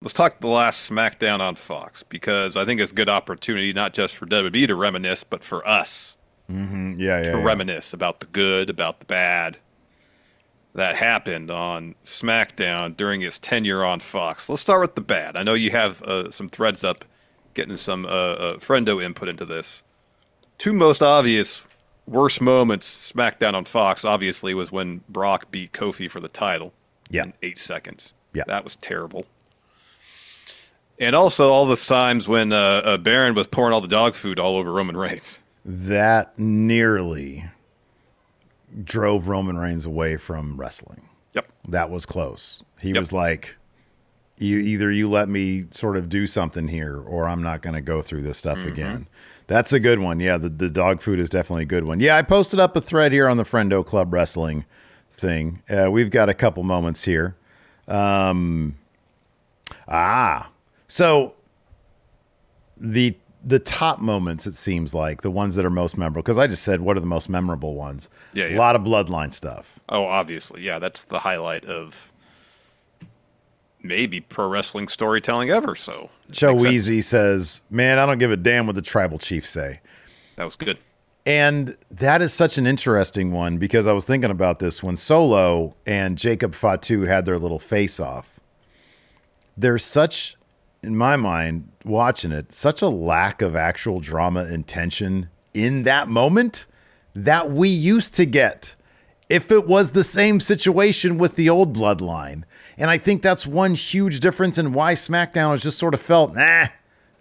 let's talk the last SmackDown on Fox because I think it's a good opportunity not just for WWE to reminisce, but for us to reminisce about the good, about the bad that happened on SmackDown during his tenure on Fox. Let's start with the bad. I know you have some threads up, getting some friendo input into this. Two most obvious worst moments SmackDown on Fox obviously was when Brock beat Kofi for the title in 8 seconds. Yeah, that was terrible. And also all those times when Baron was pouring all the dog food all over Roman Reigns. That nearly drove Roman Reigns away from wrestling. Yep. That was close. He was like, you let me sort of do something here or I'm not going to go through this stuff again. That's a good one. Yeah, the dog food is definitely a good one. Yeah, I posted up a thread here on the Friendo Club Wrestling thing. We've got a couple moments here. So the top moments, it seems like, the ones that are most memorable, because I just said, what are the most memorable ones? Yeah. A lot of bloodline stuff. Oh, obviously. Yeah, that's the highlight of maybe pro wrestling storytelling ever. So Joe Weezy says, man, I don't give a damn what the tribal chiefs say. That was good. And that is such an interesting one because I was thinking about this when Solo and Jacob Fatu had their little face-off. There's such, in my mind, watching it, such a lack of actual drama and tension in that moment that we used to get if it was the same situation with the old bloodline. And I think that's one huge difference in why SmackDown has just sort of felt,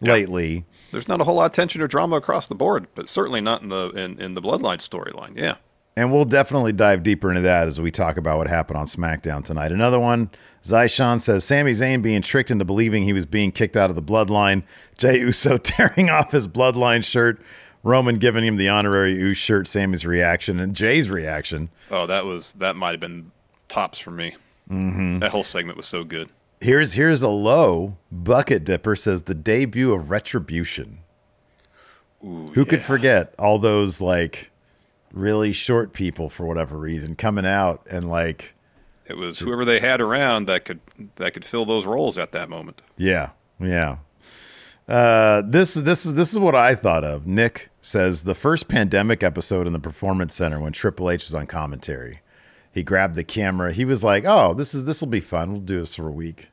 lately. There's not a whole lot of tension or drama across the board, but certainly not in the bloodline storyline. Yeah. And we'll definitely dive deeper into that as we talk about what happened on SmackDown tonight. Another one, Zyshawn says, Sami Zayn being tricked into believing he was being kicked out of the bloodline. Jey Uso tearing off his bloodline shirt. Roman giving him the honorary Uso shirt. Sami's reaction and Jay's reaction. Oh, that might have been tops for me. That whole segment was so good. Here's a low. Bucket Dipper says the debut of Retribution. Ooh, Who could forget all those like really short people for whatever reason coming out and like it was whoever they had around that could fill those roles at that moment. Yeah. This is what I thought of. Nick says the first pandemic episode in the Performance Center when Triple H was on commentary. He grabbed the camera. He was like, "Oh, this will be fun. We'll do this for a week,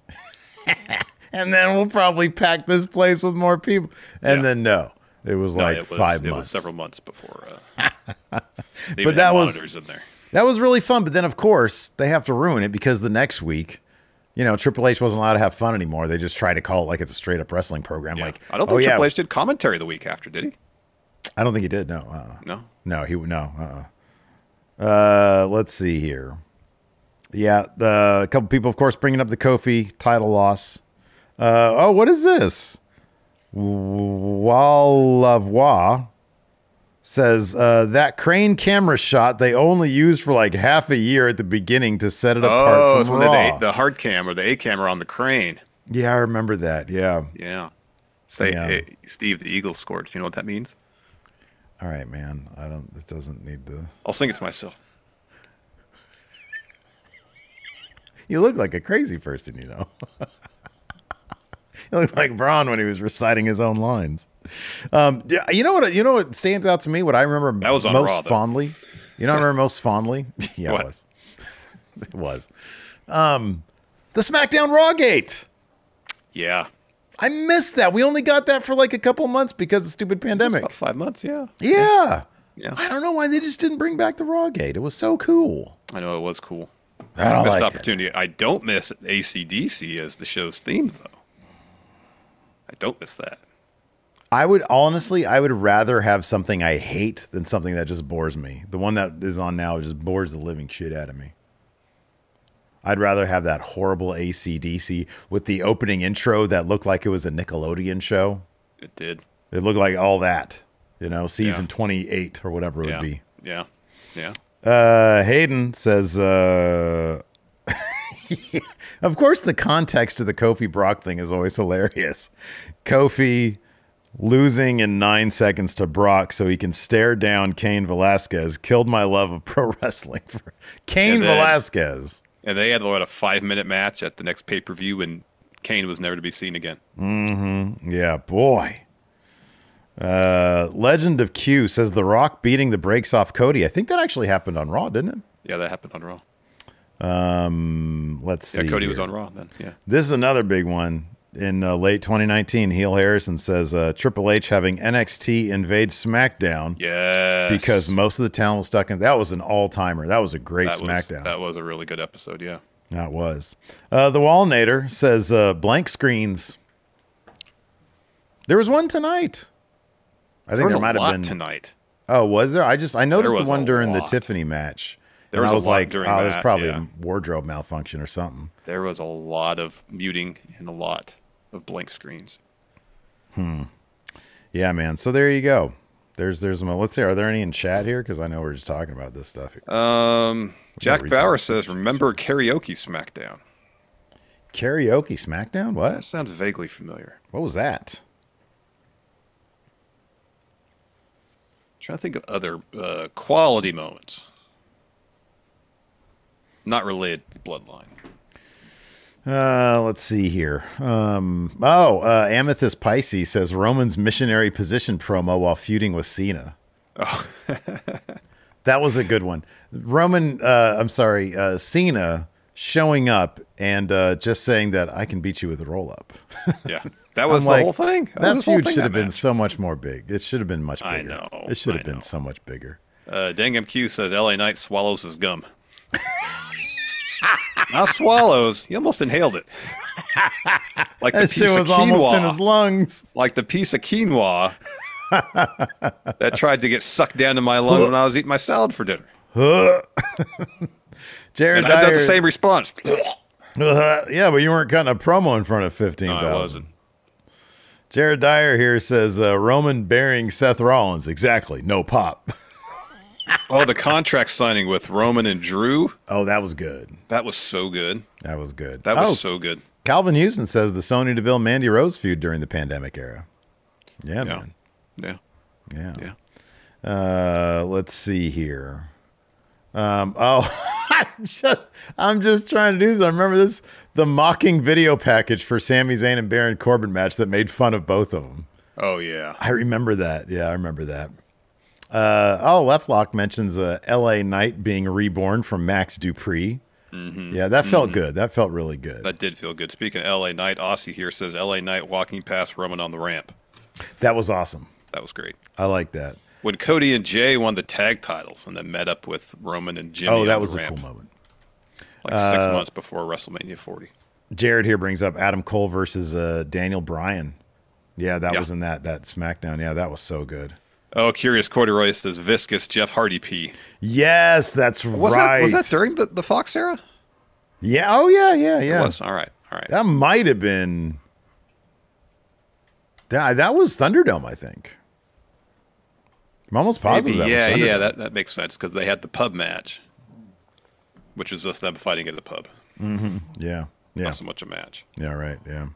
and then we'll probably pack this place with more people." And then it was 5 months. It was several months before. But that was in there. That was really fun. But then, of course, they have to ruin it because the next week, Triple H wasn't allowed to have fun anymore. They just try to call it like it's a straight up wrestling program. Yeah. Like I don't think Triple H did commentary the week after, did he? I don't think he did. No. Let's see here. Yeah, a couple people, of course, bringing up the Kofi title loss. What is this? Walavois says that crane camera shot they only used for like half a year at the beginning to set it apart from Raw. The hard cam or the A camera on the crane. Yeah, I remember that. Yeah. Hey, Steve, the Eagle scored. Do you know what that means? All right, man. It doesn't need to. I'll sing it to myself. You look like a crazy person, You look like Braun when he was reciting his own lines. You know what stands out to me? What I remember that was on most Raw, fondly. You know what I remember most fondly? Yeah, what? It was. It was. The SmackDown Rawgate. Yeah. I missed that. We only got that for like a couple months because of stupid pandemic. About 5 months, yeah. Yeah. I don't know why they just didn't bring back the Rawgate. It was so cool. I know, it was cool. I missed like opportunity. I don't miss AC/DC as the show's theme, though. I don't miss that. I would rather have something I hate than something that just bores me. The one that is on now just bores the living shit out of me. I'd rather have that horrible AC/DC with the opening intro that looked like it was a Nickelodeon show. It did. It looked like all that, season 28 or whatever it would be. Yeah. Hayden says, of course, the context of the Kofi Brock thing is always hilarious. Kofi losing in 9 seconds to Brock so he can stare down Cain Velasquez killed my love of pro wrestling for Cain Velasquez. And they had a 5-minute match at the next pay-per-view, and Kane was never to be seen again. Mm-hmm. Yeah, boy. Legend of Q says The Rock beating the brakes off Cody. I think that actually happened on Raw, didn't it? Yeah, that happened on Raw. Let's see. Yeah, Cody here. was on Raw then. Yeah. This is another big one. In late 2019, Heel Harrison says Triple H having NXT invade SmackDown. Yes. Because most of the talent was stuck in. That was an all-timer. That was a great SmackDown. That was a really good episode, yeah. That was. The Wallnator says blank screens. There was one tonight. I think there might have been tonight. Oh, was there? I noticed the one during the Tiffany match. And I was like, there's probably a wardrobe malfunction or something. There was a lot of muting and a lot of blank screens. Yeah, man. So there you go. There's some. Let's see. Are there any in chat here? Because I know we're just talking about this stuff here. Jack Bauer says, "Remember karaoke SmackDown." Karaoke SmackDown? What? That sounds vaguely familiar. What was that? Trying to think of other quality moments. Not related to the bloodline. Let's see here. Amethyst Pisces says Roman's missionary position promo while feuding with Cena. Oh. That was a good one. Cena showing up and just saying that I can beat you with a roll-up. Yeah. That was the whole thing. That feud should have been so much more big. It should have been much bigger. I know. It should have been so much bigger. Dangam Q says LA Knight swallows his gum. Not swallows. He almost inhaled it. Like that shit was almost in his lungs. Like the piece of quinoa that tried to get sucked down to my lung when I was eating my salad for dinner. Jared Dyer. I got the same response. Yeah, but you weren't cutting a promo in front of 15,000. No, I wasn't. Jared Dyer here says Roman burying Seth Rollins. Exactly. No pop. Oh, the contract signing with Roman and Drew. Oh, that was good. That was so good. That was good. That was so good. Calvin Houston says the Sonya Deville Mandy Rose feud during the pandemic era. Yeah, man. Yeah. Let's see here. I'm just trying to do this. I remember this, the mocking video package for Sami Zayn and Baron Corbin match that made fun of both of them. Oh, yeah. I remember that. Yeah, I remember that. Leftlock mentions LA Knight being reborn from Max Dupree. Mm-hmm. Yeah, that felt good. That felt really good. That did feel good. Speaking of LA Knight, Aussie here says LA Knight walking past Roman on the ramp. That was awesome. That was great. I like that. When Cody and Jay won the tag titles and then met up with Roman and Jimmy. Oh, that was a cool moment. Like 6 months before WrestleMania 40. Jared here brings up Adam Cole versus Daniel Bryan. Yeah, that was in that SmackDown. Yeah, that was so good. Oh, Curious Corduroy says viscous Jeff Hardy pee. Yes, that's right. Was that during the Fox era? Yeah. Oh, yeah. It was. All right. That might have been. That was Thunderdome, I think. I'm almost positive. Maybe, that was Thunderdome. Yeah, that makes sense because they had the pub match, which was just them fighting at the pub. Mm-hmm. Yeah. Not so much a match. Yeah. Right. Yeah.